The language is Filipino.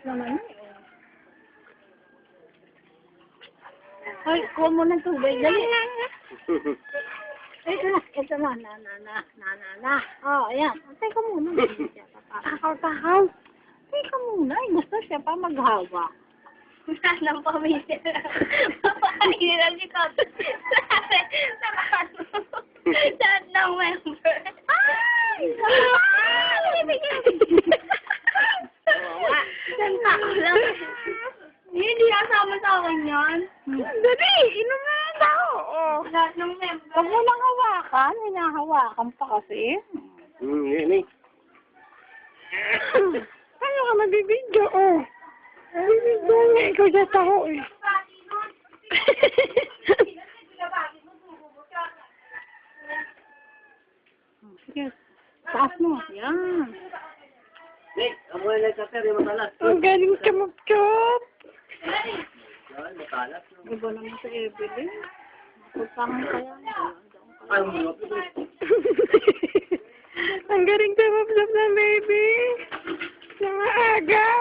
naman eh. Ay, kuha mo ng tubig. Dali. Ito na. Oh, ayan. Teka muna. Takaw. Teka muna. Ay, gusto siya pa maghawa. Nang pamilya. Papakaliran si Koto. Lahat ng member. Ay! Isang tao lang. Hindi kasama sa akin yan. Dali, inom na lang tao. Oh. Lahat ng member. Huwag mo lang hawakan. Hinahawakan pa kasi. Yan eh. Ano ka mabibidyo, oh. Mabibidyo nga ikaw sa tao, eh. Sige, taas mo. Yan. Nick, amoy na ka pero matalas. Ang galing ka mag-chop. Yan, matalas. Iba naman sa Evelyn. Pagpangan kaya. Ay, mo. Ang galing ka mag-chop na baby. Sa mga agaw.